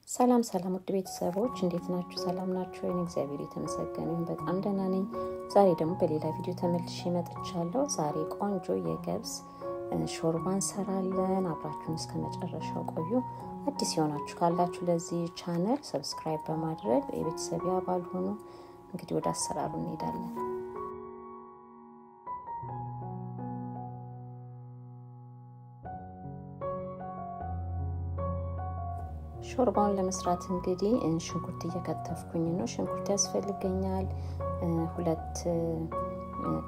ሰላም ውድ ቤተሰቦች እንዴት ናችሁ? ሰላም ናችሁ? እኔ እግዚአብሔር የተመሰገነ ይሁን በጣም ደህና ነኝ። ዛሬ ደግሞ በሌላ ቪዲዮ ተመልሼ መጥቻለሁ። ዛሬ ቆንጆ የገብስ ሾርባ እንሰራለን። አብራችሁን እስከመጨረሻው ቆዩ። አዲስ የሆናችሁ ካላችሁ ለዚህ ቻናል ሰብስክራይብ በማድረግ የቤተሰብ አባል ሁኑ። እንግዲህ ወደ አሰራሩ እንሄዳለን። ሾርባውን ለመስራት እንግዲህ ሽንኩርት እየከተፍኩኝ ነው። ሽንኩርት ያስፈልገኛል። 2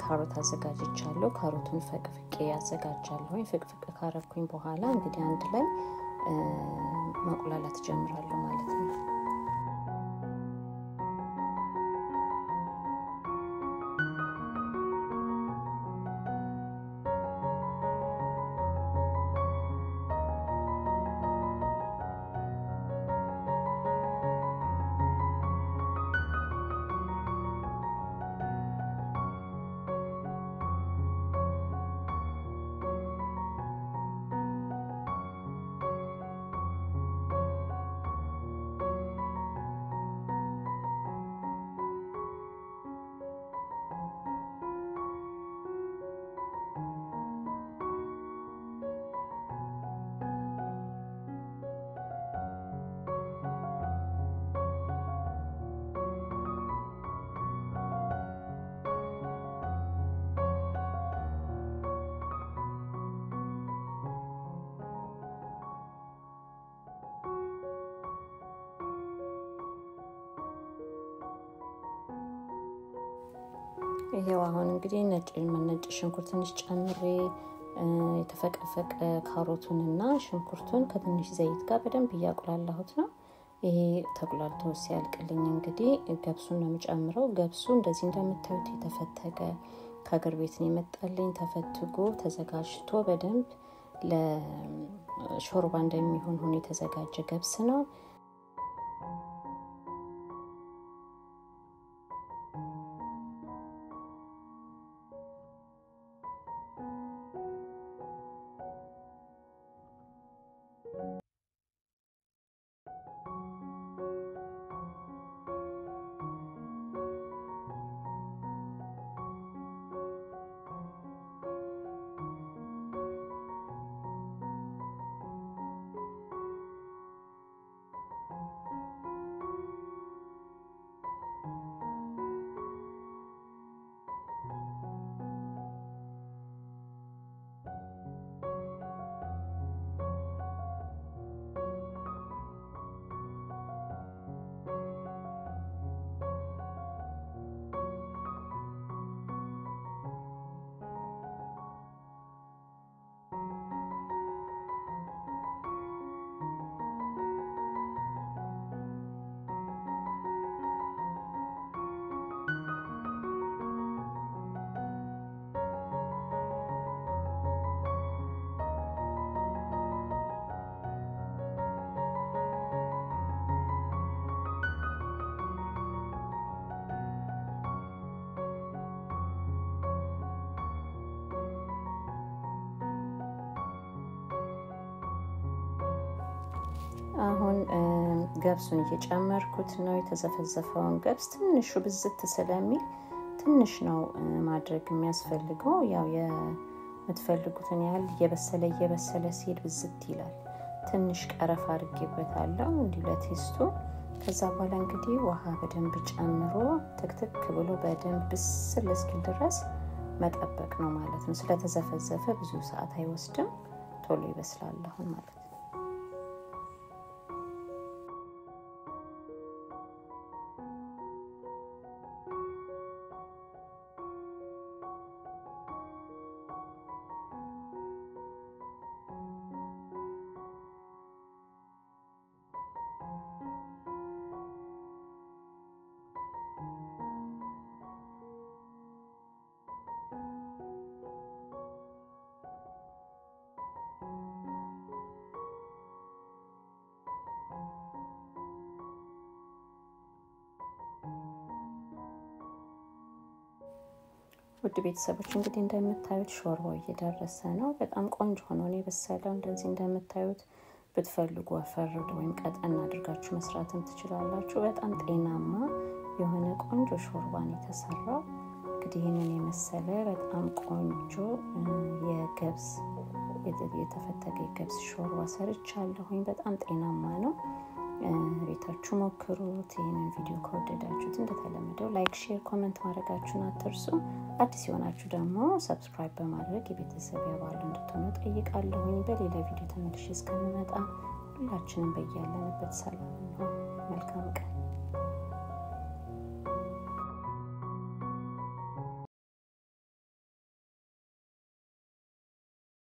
ካሮት አዘጋጅቻለሁ። ካሮቱን ፈቅፍቄ አዘጋጃለሁ። ፍቅፍቅ ካረኩኝ በኋላ እንግዲህ አንድ ላይ ማቁላላት ጀምራለሁ ማለት ነው። ይሄው አሁን እንግዲህ ነጭ ሽንኩርት ትንሽ ጨምሬ የተፈቀፈቀ ካሮቱንና ሽንኩርቱን ከትንሽ ዘይት ጋር በደንብ እያቁላላሁት ነው። ይሄ ተቁላልቶ ሲያልቅልኝ እንግዲህ ገብሱን ነው የምጨምረው። ገብሱ እንደዚህ እንደምታዩት የተፈተገ ከሀገር ቤት ነው የመጣልኝ። ተፈትጎ ተዘጋጅቶ በደንብ ለሾርባ እንደሚሆን ሆኖ የተዘጋጀ ገብስ ነው። አሁን ገብሱን እየጨመርኩት ነው። የተዘፈዘፈውን ገብስ ትንሹ ብዝት ስለሚል ትንሽ ነው ማድረግ የሚያስፈልገው። ያው የምትፈልጉትን ያህል እየበሰለ ሲሄድ ብዝት ይላል። ትንሽ ቀረፋ አድርጌበታለሁ እንዲሁ ለቴስቱ። ከዛ በኋላ እንግዲህ ውሃ በደንብ ጨምሮ ትክትክ ብሎ በደንብ ብስል እስኪል ድረስ መጠበቅ ነው ማለት ነው። ስለተዘፈዘፈ ብዙ ሰዓት አይወስድም፣ ቶሎ ይበስላል አሁን ማለት ነው። ውድ ቤተሰቦች እንግዲህ እንደምታዩት ሾርባው እየደረሰ ነው። በጣም ቆንጆ ሆኖ ነው የበሰለው። እንደዚህ እንደምታዩት ብትፈልጉ ወፈር ወይም ቀጠን አድርጋችሁ መስራትም ትችላላችሁ። በጣም ጤናማ የሆነ ቆንጆ ሾርባን የተሰራው እንግዲህ ይሄንን የመሰለ በጣም ቆንጆ የገብስ የተፈተገ የገብስ ሾርባ ሰርቻለሁኝ። በጣም ጤናማ ነው። ቤታችሁ ሞክሩት። ይሄንን ቪዲዮ ከወደዳችሁት እንደተለመደው ላይክ፣ ሼር፣ ኮሜንት ማድረጋችሁን አትርሱ። አዲስ የሆናችሁ ደግሞ ሰብስክራይብ በማድረግ የቤተሰብ አባል እንድትሆኑ ጠይቃለሁኝ። በሌላ ቪዲዮ ተመልሼ እስከምመጣ ሁላችንም በያለንበት ሰላም ነው። መልካም ቀን።